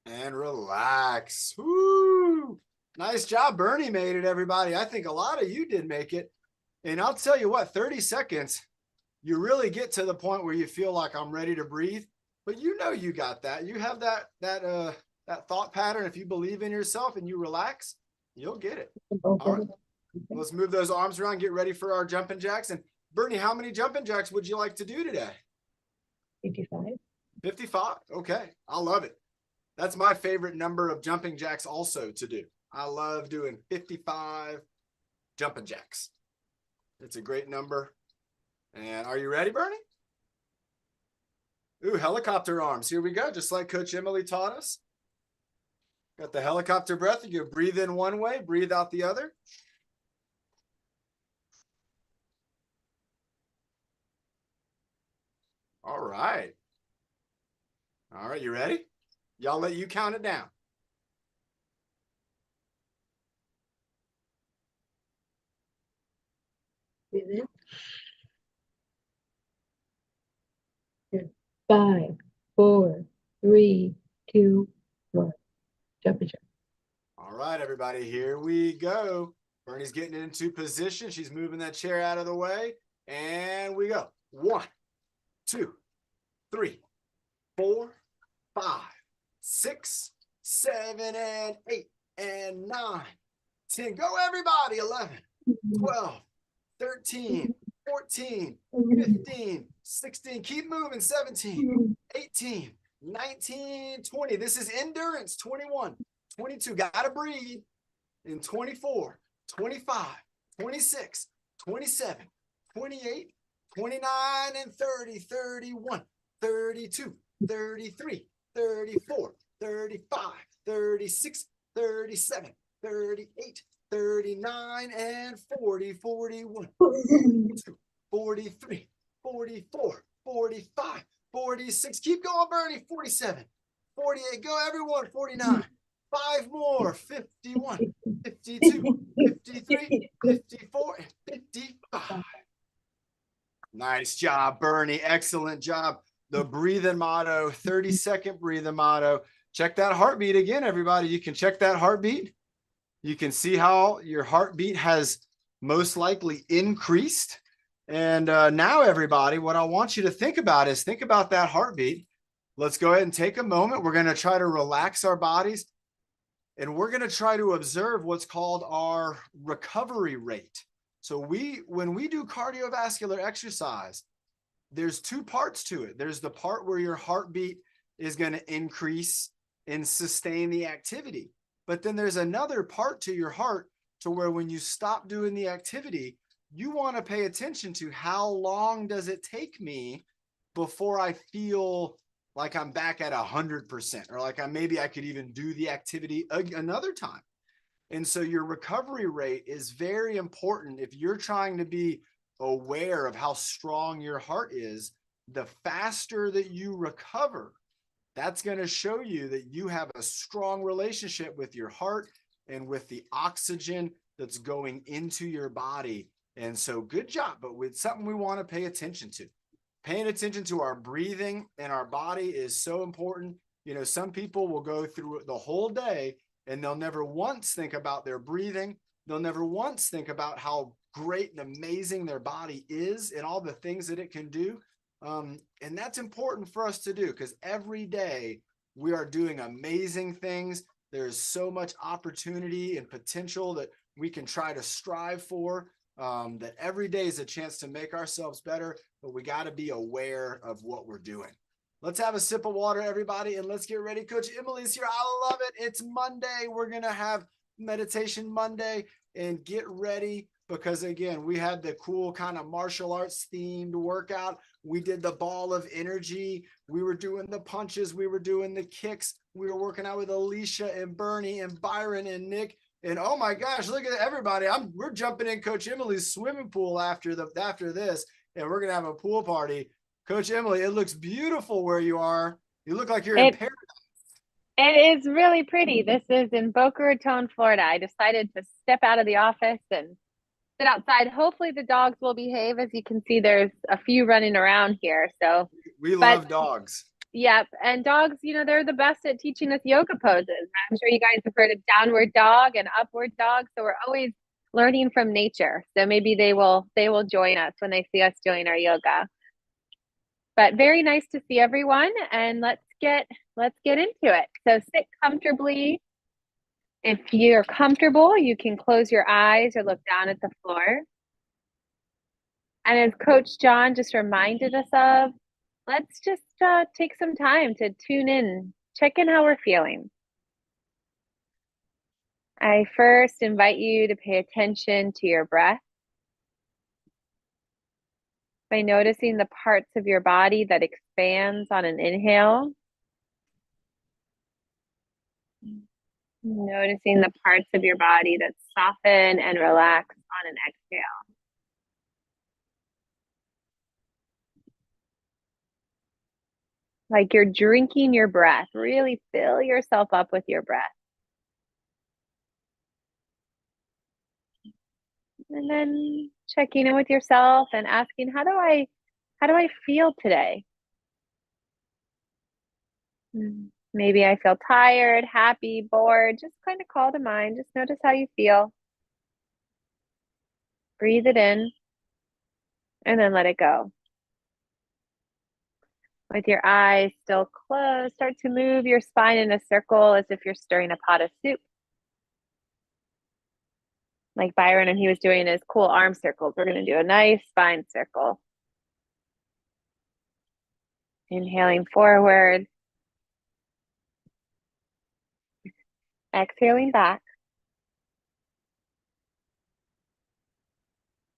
And relax. Woo! Nice job. Bernie made it, everybody. I think a lot of you did make it. And I'll tell you what, 30 seconds, you really get to the point where you feel like I'm ready to breathe. But you know you got that. You have that thought pattern. If you believe in yourself and you relax, you'll get it. All right. Let's move those arms around, get ready for our jumping jacks. And Bernie, how many jumping jacks would you like to do today? 55. 55. Okay. I love it. That's my favorite number of jumping jacks also to do. I love doing 55 jumping jacks. It's a great number. And are you ready, Bernie? Ooh, helicopter arms. Here we go. Just like Coach Emily taught us. Got the helicopter breath. You breathe in one way, breathe out the other. All right. All right, you ready? Y'all let you count it down. Breathe in. Good. 5, 4, 3, 2, 1. Jumping jack. All right, everybody, here we go. Bernie's getting into position. She's moving that chair out of the way. And we go. 1, 2, 3, 4, 5, 6, 7, and 8, and 9, 10. Go, everybody. 11, 12, 13, 14, 15, 16. Keep moving. 17, 18, 19, 20. This is endurance. 21, 22. Gotta breathe. In 24, 25, 26, 27, 28, 29, and 30, 31, 32, 33, 34, 35, 36, 37, 38, 39, and 40, 41, 42, 43, 44, 45, 46. Keep going, Bernie. 47, 48. Go, everyone. 49. 5 more. 51, 52, 53, 54, and 55. Nice job, Bernie. Excellent job. The breathing motto, 30-second breathing motto. Check that heartbeat again, everybody. You can check that heartbeat. You can see how your heartbeat has most likely increased. And now, everybody, what I want you to think about is think about that heartbeat. Let's go ahead and take a moment. We're going to try to relax our bodies. And we're going to try to observe what's called our recovery rate. So when we do cardiovascular exercise, there's 2 parts to it. There's the part where your heartbeat is going to increase and sustain the activity. But then there's another part to your heart to where when you stop doing the activity, you want to pay attention to how long does it take me before I feel like I'm back at 100%, or like maybe I could even do the activity another time. And so your recovery rate is very important. If you're trying to be aware of how strong your heart is, the faster that you recover, that's going to show you that you have a strong relationship with your heart and with the oxygen that's going into your body. And so good job, but with something we want to pay attention to. Paying attention to our breathing and our body is so important. You know, some people will go through the whole day and they'll never once think about their breathing. They'll never once think about how great and amazing their body is and all the things that it can do. And that's important for us to do because every day we are doing amazing things There's so much opportunity and potential that we can try to strive for, that every day is a chance to make ourselves better, but we got to be aware of what we're doing. Let's have a sip of water, everybody, and let's get ready. Coach Emily's here. I love it. It's Monday. We're going to have Meditation Monday, and get ready because, again, we had the cool kind of martial arts themed workout. We did the ball of energy. We were doing the punches. We were doing the kicks. We were working out with Alicia and Bernie and Byron and Nick. And oh my gosh, look at everybody. We're jumping in Coach Emily's swimming pool after this, and we're going to have a pool party. Coach Emily, it looks beautiful where you are. You look like you're in paradise. It is really pretty. This is in Boca Raton, Florida. I decided to step out of the office and sit outside. Hopefully the dogs will behave. As you can see, there's a few running around here. So we love dogs. Yep. And dogs, they're the best at teaching us yoga poses. I'm sure you guys have heard of downward dog and upward dog. So we're always learning from nature. So maybe they will join us when they see us doing our yoga. But very nice to see everyone, and let's get into it. So sit comfortably. If you're comfortable, you can close your eyes or look down at the floor. And as Coach John just reminded us of, let's just take some time to tune in, check in how we're feeling. I first invite you to pay attention to your breath by noticing the parts of your body that expands on an inhale. Noticing the parts of your body that soften and relax on an exhale. Like you're drinking your breath. Really fill yourself up with your breath. And then checking in with yourself and asking, how do I feel today? Maybe I feel tired, happy, bored. Just kind of call to mind. Just notice how you feel. Breathe it in and then let it go. With your eyes still closed, start to move your spine in a circle as if you're stirring a pot of soup. Like Byron when he was doing his cool arm circles, we're going to do a nice spine circle. Inhaling forward. Exhaling back.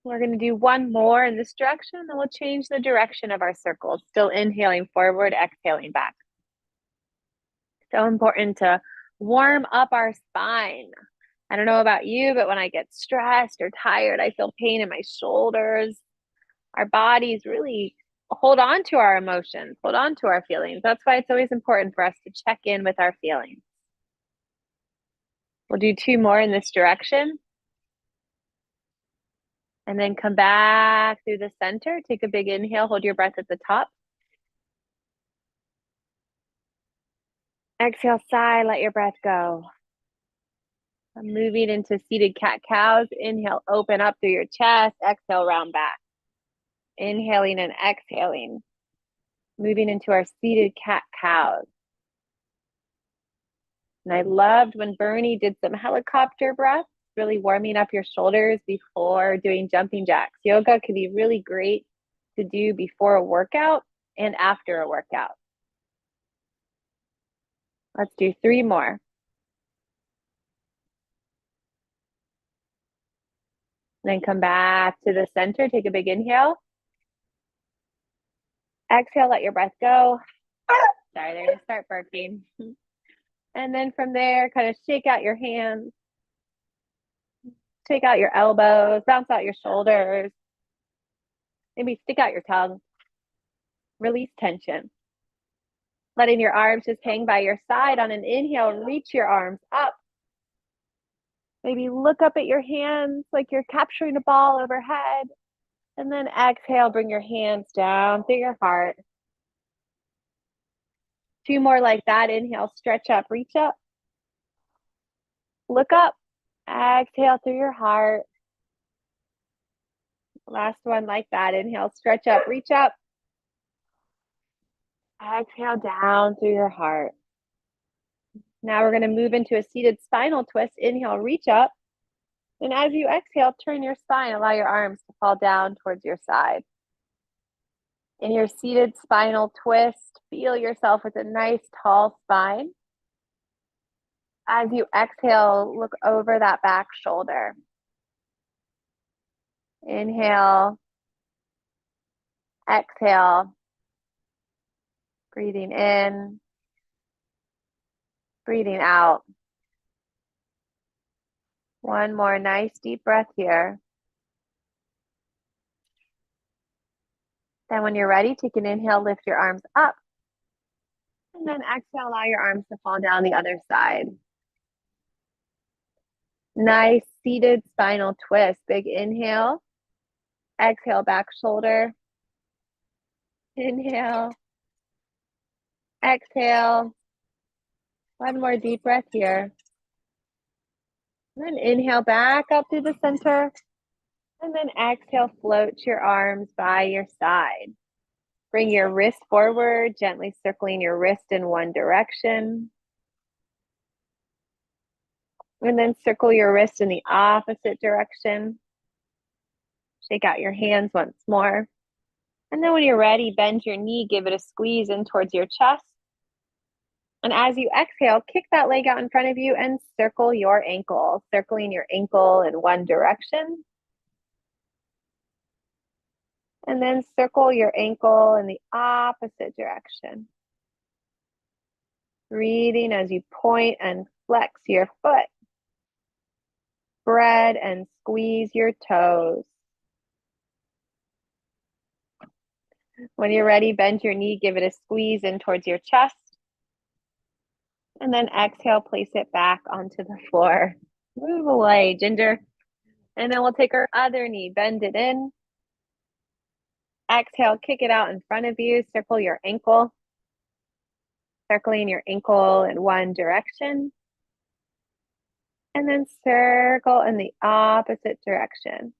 We're going to do one more in this direction, then we'll change the direction of our circles. Still inhaling forward, exhaling back. So important to warm up our spine. I don't know about you, but when I get stressed or tired, I feel pain in my shoulders. Our bodies really hold on to our emotions, hold on to our feelings. That's why it's always important for us to check in with our feelings. We'll do two more in this direction. And then come back through the center. Take a big inhale, hold your breath at the top. Exhale, sigh, let your breath go. I'm moving into seated cat-cows. Inhale, open up through your chest. Exhale, round back. Inhaling and exhaling. Moving into our seated cat-cows. And I loved when Bernie did some helicopter breaths, really warming up your shoulders before doing jumping jacks. Yoga can be really great to do before a workout and after a workout. Let's do three more. Then come back to the center. Take a big inhale. Exhale, let your breath go. Sorry, they're going to start barking. And then from there, kind of shake out your hands. Take out your elbows, bounce out your shoulders. Maybe stick out your tongue. Release tension. Letting your arms just hang by your side. On an inhale, reach your arms up. Maybe look up at your hands like you're capturing a ball overhead. And then exhale, bring your hands down through your heart. Two more like that. Inhale, stretch up, reach up. Look up. Exhale through your heart. Last one like that. Inhale, stretch up, reach up. Exhale down through your heart. Now we're going to move into a seated spinal twist. Inhale, reach up. And as you exhale, turn your spine. Allow your arms to fall down towards your side. In your seated spinal twist, feel yourself with a nice tall spine. As you exhale, look over that back shoulder. Inhale, exhale, breathing in, breathing out. One more nice deep breath here. Then when you're ready, take an inhale, lift your arms up. And then exhale, allow your arms to fall down the other side. Nice seated spinal twist. Big inhale. Exhale, back shoulder. Inhale. Exhale. One more deep breath here. And then inhale back up through the center. And then exhale, float your arms by your side. Bring your wrist forward, gently circling your wrist in one direction. And then circle your wrist in the opposite direction. Shake out your hands once more. And then when you're ready, bend your knee, give it a squeeze in towards your chest. And as you exhale, kick that leg out in front of you and circle your ankle, circling your ankle in one direction. And then circle your ankle in the opposite direction. Breathing as you point and flex your foot. Spread and squeeze your toes. When you're ready, bend your knee, give it a squeeze in towards your chest. And then exhale, place it back onto the floor. Move away, Ginger. And then we'll take our other knee, bend it in. Exhale, kick it out in front of you, circle your ankle. Circling your ankle in one direction. And then circle in the opposite direction.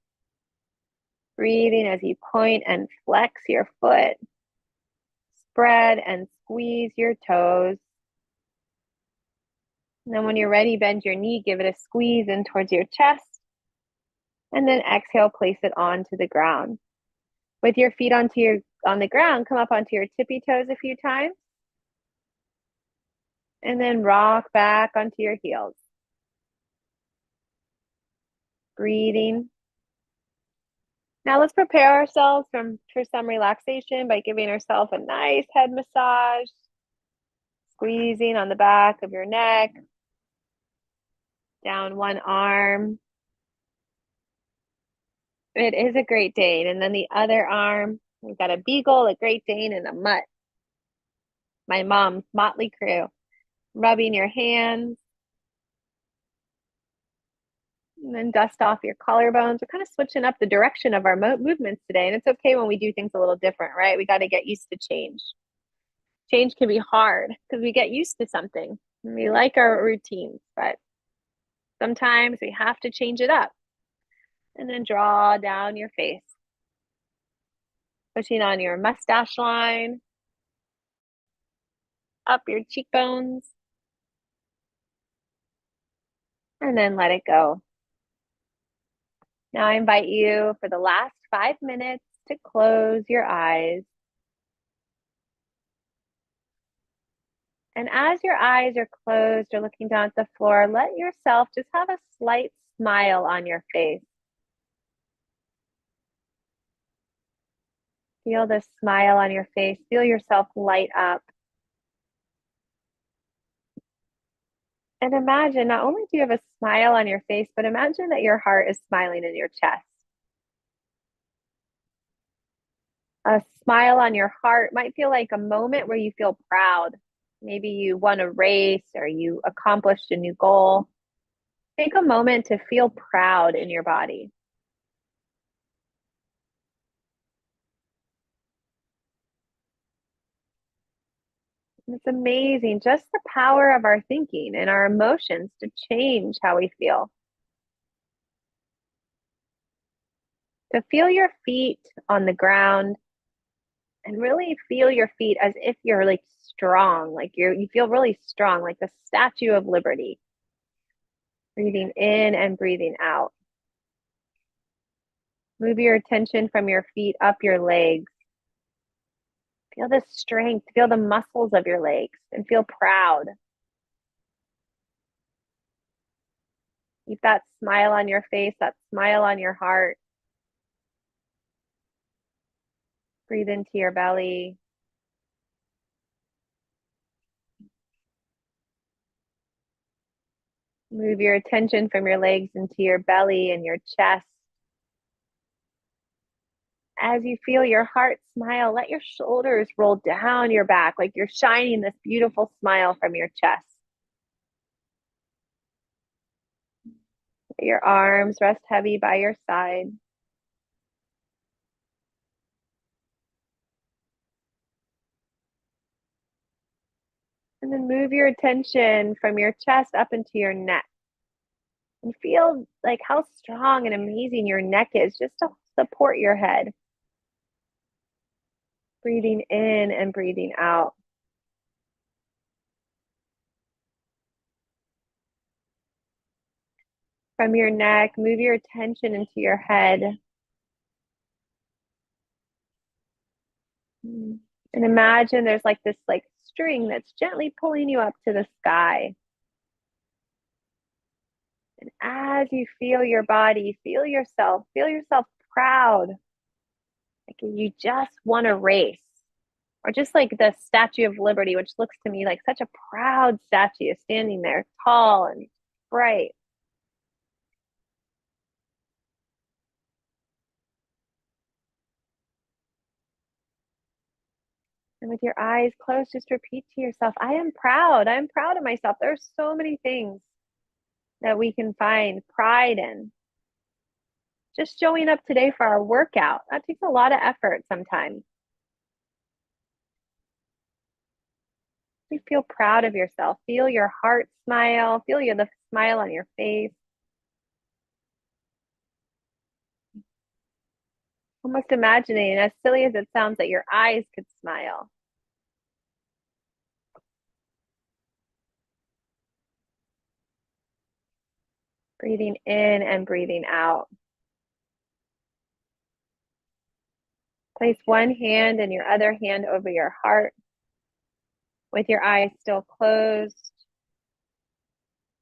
Breathing as you point and flex your foot. Spread and squeeze your toes. And then when you're ready, bend your knee, give it a squeeze in towards your chest. And then exhale, place it onto the ground. With your feet on the ground, come up onto your tippy toes a few times. And then rock back onto your heels. Breathing. Now let's prepare ourselves for some relaxation by giving ourselves a nice head massage. Squeezing on the back of your neck. Down one arm. It is a Great Dane. And then the other arm, we've got a Beagle, a Great Dane, and a Mutt. My mom's motley crew. Rubbing your hands. And then dust off your collarbones. We're kind of switching up the direction of our movements today. And it's okay when we do things a little different, right? We got to get used to change. Change can be hard because we get used to something. We like our routines, but sometimes we have to change it up. And then draw down your face. Pushing on your mustache line. Up your cheekbones. And then let it go. Now I invite you for the last 5 minutes to close your eyes. And as your eyes are closed or looking down at the floor, let yourself just have a slight smile on your face. Feel the smile on your face. Feel yourself light up. And imagine, not only do you have a smile on your face, but imagine that your heart is smiling in your chest. A smile on your heart might feel like a moment where you feel proud. Maybe you won a race or you accomplished a new goal. Take a moment to feel proud in your body. It's amazing, just the power of our thinking and our emotions to change how we feel. To feel your feet on the ground and really feel your feet as if you're like strong, like you feel really strong, like the Statue of Liberty. Breathing in and breathing out. Move your attention from your feet up your legs. Feel the strength, feel the muscles of your legs, and feel proud. Keep that smile on your face, that smile on your heart. Breathe into your belly. Move your attention from your legs into your belly and your chest. As you feel your heart smile, let your shoulders roll down your back like you're shining this beautiful smile from your chest. Let your arms rest heavy by your side. And then move your attention from your chest up into your neck. And feel like how strong and amazing your neck is just to support your head. Breathing in and breathing out. From your neck, move your attention into your head. And imagine there's like this string that's gently pulling you up to the sky. And as you feel your body, feel yourself proud. Like you just won a race. Or just like the Statue of Liberty, which looks to me like such a proud statue standing there tall and bright. And with your eyes closed, just repeat to yourself, I am proud. I am proud of myself. There's so many things that we can find pride in. Just showing up today for our workout, that takes a lot of effort sometimes. You feel proud of yourself. Feel your heart smile. Feel the smile on your face. Almost imagining, as silly as it sounds, that your eyes could smile. Breathing in and breathing out. Place one hand and your other hand over your heart with your eyes still closed.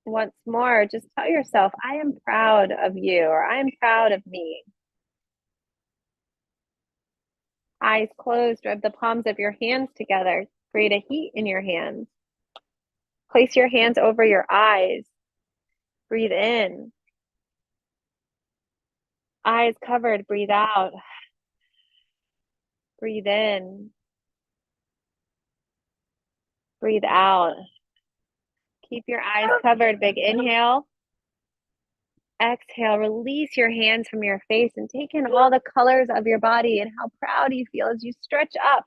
Once more, just tell yourself, I am proud of you, or I am proud of me. Eyes closed, rub the palms of your hands together. Create a heat in your hands. Place your hands over your eyes. Breathe in. Eyes covered, breathe out. Breathe in. Breathe out. Keep your eyes covered. Big inhale. Exhale, release your hands from your face and take in all the colors of your body and how proud you feel as you stretch up.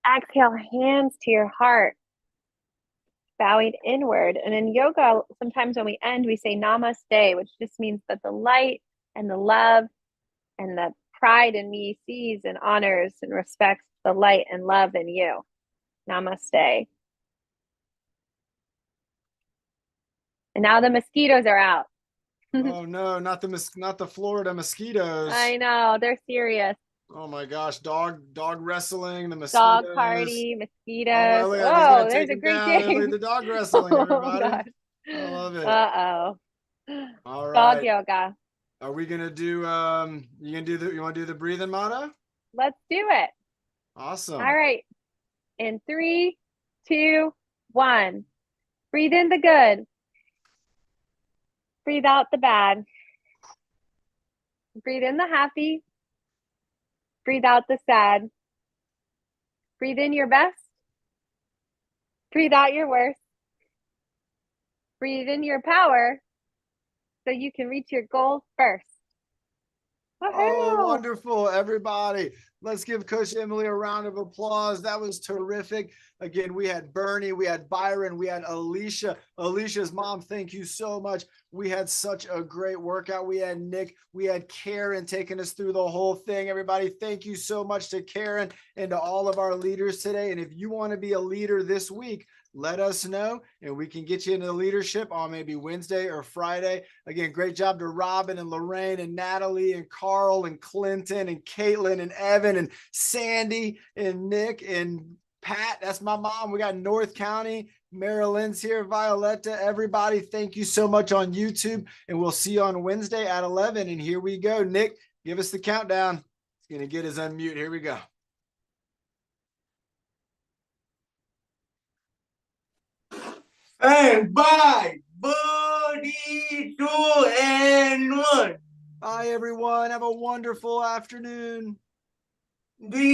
Exhale, hands to your heart, bowing inward. And in yoga, sometimes when we end, we say namaste, which just means that the light and the love and the pride in me sees and honors and respects the light and love in you. Namaste. And now the mosquitoes are out. Oh no, not the Florida mosquitoes. I know, they're serious. Oh my gosh, dog wrestling, the mosquitoes. Dog party, mosquitoes. Oh, Oh, there's a great game. Look at the dog wrestling, Oh, everybody. gosh. I love it. Uh-oh. All Dog right. yoga. Are we gonna do you want to do the breathing motto? Let's do it. Awesome. All right. In 3, 2, 1. Breathe in the good. Breathe out the bad. Breathe in the happy. Breathe out the sad. Breathe in your best. Breathe out your worst. Breathe in your power so you can reach your goals first. Oh, Woohoo! wonderful, everybody. Let's give Coach Emily a round of applause. That was terrific. Again, we had Bernie, we had Byron, we had Alicia. Alicia's mom, thank you so much. We had such a great workout. We had Nick, we had Karen taking us through the whole thing. Everybody, thank you so much to Karen and to all of our leaders today. And if you want to be a leader this week, let us know and we can get you into leadership on maybe Wednesday or Friday. Again, great job to Robin and Lorraine and Natalie and Carl and Clinton and Caitlin and Evan and Sandy and Nick and Pat. That's my mom. We got North County. Marilyn's here. Violetta. Everybody, thank you so much on YouTube. And we'll see you on Wednesday at 11. And here we go. Nick, give us the countdown. He's going to get his unmute. Here we go. And 5, 4, 3, 2, and 1. Bye, everyone. Have a wonderful afternoon. Be